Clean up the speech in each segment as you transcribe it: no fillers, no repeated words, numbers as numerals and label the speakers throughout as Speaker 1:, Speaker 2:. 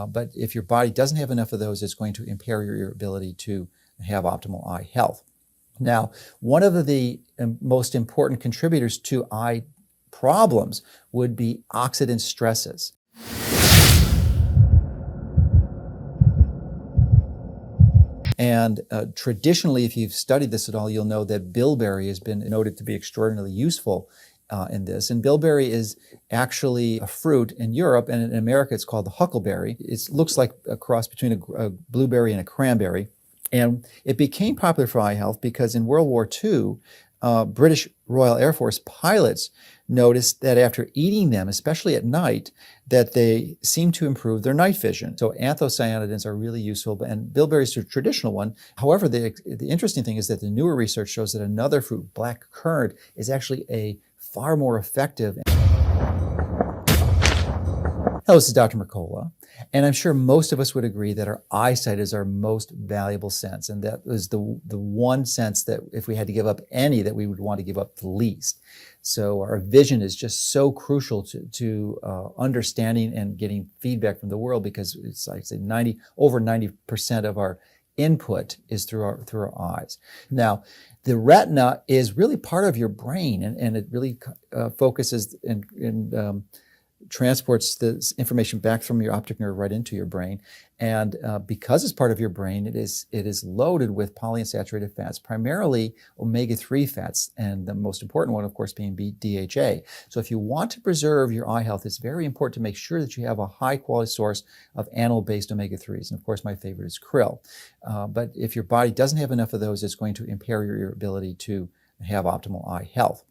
Speaker 1: But if your body doesn't have enough of those, it's going to impair your ability to have optimal eye health. Now, one of the most important contributors to eye problems would be oxidant stresses. And traditionally, if you've studied this at all, you'll know that bilberry has been noted to be extraordinarily useful in this. And bilberry is actually a fruit in Europe, and in America it's called the huckleberry. It looks like a cross between a blueberry and a cranberry. And it became popular for eye health because in World War II, British Royal Air Force pilots noticed that after eating them, especially at night, that they seemed to improve their night vision. So anthocyanidins are really useful, and bilberry is a traditional one. However, the interesting thing is that the newer research shows that another fruit, black currant, is actually a far more effective. Hello, this is Dr. Mercola, and I'm sure most of us would agree that our eyesight is our most valuable sense, and that is the one sense that if we had to give up any, that we would want to give up the least. So our vision is just so crucial to understanding and getting feedback from the world, because it's like say over 90% of our input is through our eyes. Now, the retina is really part of your brain, and it really focuses and transports this information back from your optic nerve right into your brain. And because it's part of your brain, it is loaded with polyunsaturated fats, primarily omega-3 fats, and the most important one, of course, being DHA. So if you want to preserve your eye health, it's very important to make sure that you have a high-quality source of animal-based omega-3s. And of course, my favorite is krill. But if your body doesn't have enough of those, it's going to impair your ability to have optimal eye health.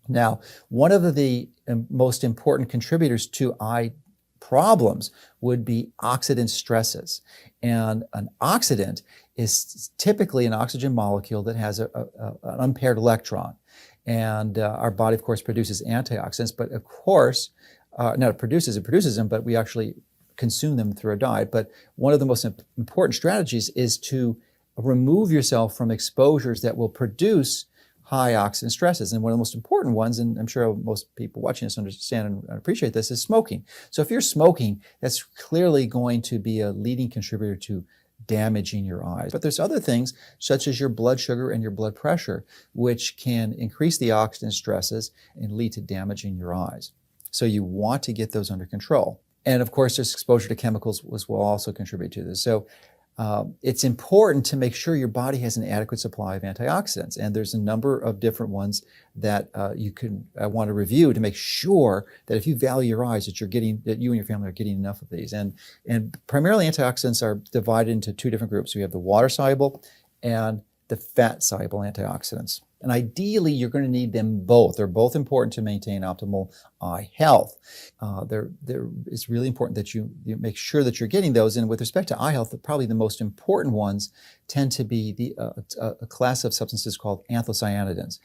Speaker 1: Now, one of the most important contributors to eye problems would be oxidant stresses. And an oxidant is typically an oxygen molecule that has an unpaired electron. And our body, of course, produces antioxidants, but of course, it produces them, but we actually consume them through our diet. But one of the most important strategies is to remove yourself from exposures that will produce high oxidant stresses. And one of the most important ones, and I'm sure most people watching this understand and appreciate this, is smoking. So if you're smoking, that's clearly going to be a leading contributor to damaging your eyes. But there's other things, such as your blood sugar and your blood pressure, which can increase the oxidant stresses and lead to damaging your eyes. So you want to get those under control. And of course, there's exposure to chemicals will also contribute to this. So it's important to make sure your body has an adequate supply of antioxidants. And there's a number of different ones that I want to review to make sure that if you value your eyes, that you and your family are getting enough of these. And primarily antioxidants are divided into two different groups. We have the water-soluble and the fat-soluble antioxidants. And ideally, you're going to need them both. They're both important to maintain optimal eye health. It's really important that you make sure that you're getting those. And with respect to eye health, probably the most important ones tend to be a class of substances called anthocyanidins.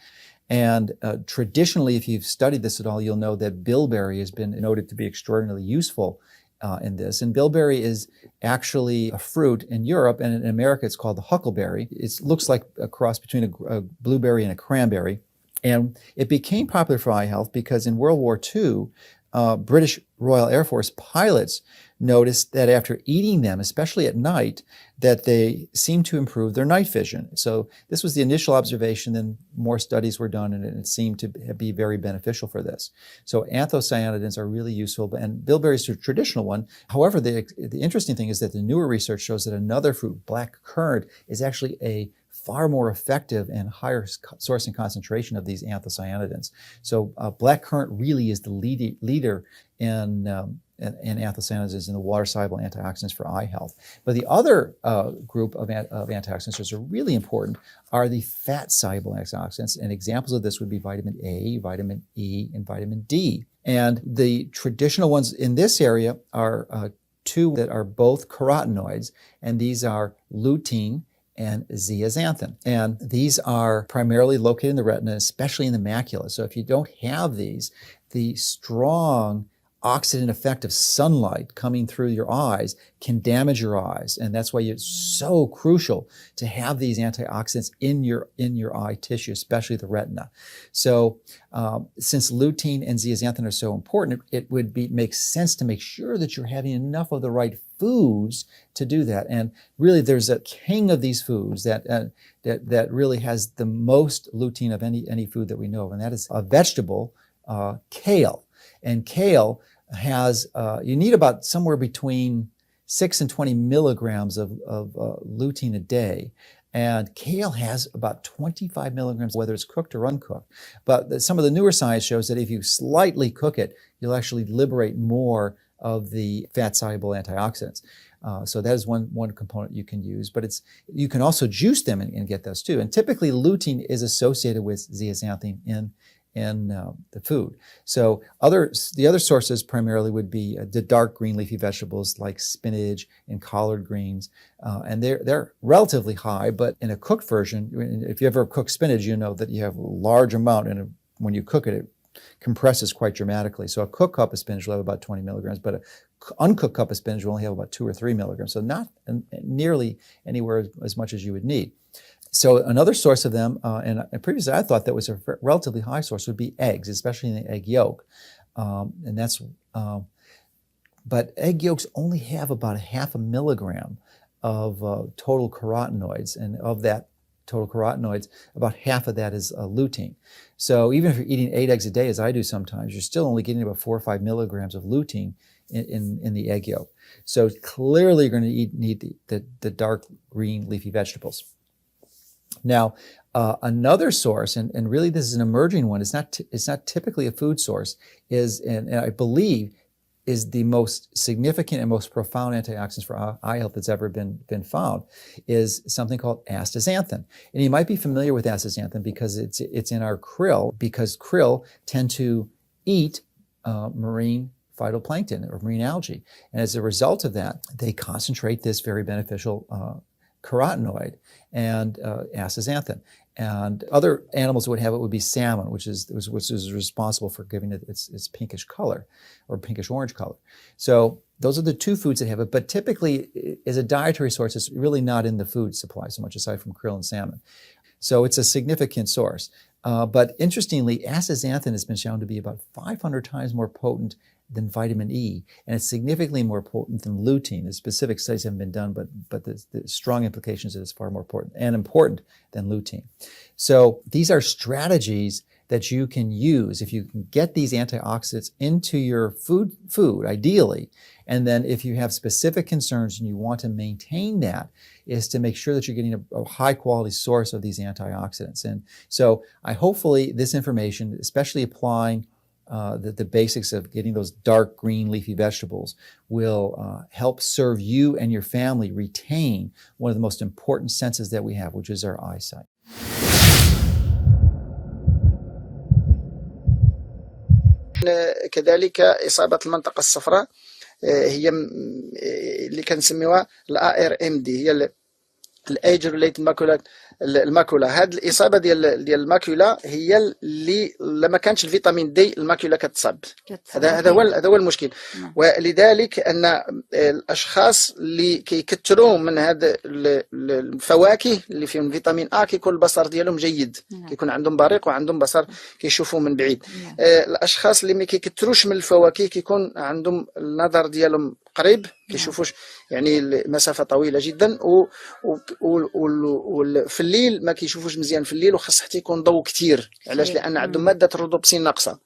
Speaker 1: And traditionally, if you've studied this at all, you'll know that bilberry has been noted to be extraordinarily useful in this. And bilberry is actually a fruit in Europe, and in America it's called the huckleberry. It looks like a cross between a blueberry and a cranberry. And it became popular for eye health because in World War II, British Royal Air Force pilots noticed that after eating them, especially at night, that they seemed to improve their night vision. So this was the initial observation, then more studies were done, and it seemed to be very beneficial for this. So anthocyanidins are really useful, and bilberry is a traditional one. However, the interesting thing is that the newer research shows that another fruit, black currant, is actually a far more effective and higher source and concentration of these anthocyanidins. So black currant really is the leader in anthocyanidins and the water-soluble antioxidants for eye health. But the other group of antioxidants that are really important are the fat-soluble antioxidants, and examples of this would be vitamin A, vitamin E, and vitamin D. And the traditional ones in this area are two that are both carotenoids, and these are lutein and zeaxanthin. And these are primarily located in the retina, especially in the macula. So if you don't have these, the strong oxidant effect of sunlight coming through your eyes can damage your eyes. And that's why it's so crucial to have these antioxidants in your eye tissue, especially the retina. So since lutein and zeaxanthin are so important, it would make sense to make sure that you're having enough of the right foods to do that. And really, there's a king of these foods that really has the most lutein of any food that we know of, and that is a vegetable, kale. And kale has, you need about somewhere between 6 and 20 milligrams of lutein a day. And kale has about 25 milligrams, whether it's cooked or uncooked. But some of the newer science shows that if you slightly cook it, you'll actually liberate more of the fat-soluble antioxidants. So that is one component you can use, but you can also juice them and get those too. And typically lutein is associated with zeaxanthin in the food. So the other sources primarily would be the dark green leafy vegetables like spinach and collard greens, and they're relatively high. But in a cooked version, if you ever cook spinach, you know that you have a large amount, and when you cook it, it compresses quite dramatically. So a cooked cup of spinach will have about 20 milligrams, but an uncooked cup of spinach will only have about 2 or 3 milligrams. So not nearly anywhere as much as you would need. So another source of them, and previously I thought that was a relatively high source, would be eggs, especially in the egg yolk. But egg yolks only have about 0.5 milligram of total carotenoids, and of that total carotenoids, about half of that is lutein. So even if you're eating 8 eggs a day, as I do sometimes, you're still only getting about 4 or 5 milligrams of lutein in the egg yolk. So clearly you're going to need the dark green leafy vegetables. Now, another source, and really this is an emerging one, it's not typically a food source, and I believe is the most significant and most profound antioxidants for eye health that's ever been found, is something called astaxanthin. And you might be familiar with astaxanthin because it's in our krill, because krill tend to eat marine phytoplankton or marine algae. And as a result of that, they concentrate this very beneficial carotenoid and astaxanthin. And other animals that would have it would be salmon, which is responsible for giving it its pinkish color or pinkish orange color. So those are the two foods that have it, but typically as a dietary source, it's really not in the food supply so much, aside from krill and salmon. So it's a significant source. But interestingly, astaxanthin has been shown to be about 500 times more potent than vitamin E, and it's significantly more potent than lutein. The specific studies haven't been done, but the strong implications is it's far more important than lutein. So these are strategies that you can use if you can get these antioxidants into your food ideally, and then if you have specific concerns and you want to maintain that, is to make sure that you're getting a high quality source of these antioxidants. And so hopefully this information, especially applying the basics of getting those dark green leafy vegetables, will help serve you and your family retain one of the most important senses that we have, which is our eyesight.
Speaker 2: كذلك إصابة المنطقة الصفراء هي اللي كنسميوها ARMD، هي الايج ريليتد الماكولا. هذه الاصابه ديال الماكولا هي اللي لما كانش الفيتامين دي الماكولا كتصاب. هذا هو المشكل. ولذلك ان الاشخاص اللي كيكثروا من هذا الفواكه اللي فيهم فيتامين A كيكون البصر ديالهم جيد، كيكون عندهم بريق وعندهم بصر كيشوفوا من بعيد. الاشخاص اللي ما كيكثروش من الفواكه كيكون عندهم النظر ديالهم قريب، كيشوفوش يعني مسافه طويله جدا، وفي الليل ما كيشوفوش مزيان في الليل، وخاص حتى يكون ضوء كثير. علاش؟ لان عندهم ماده الرودوبسين ناقصه.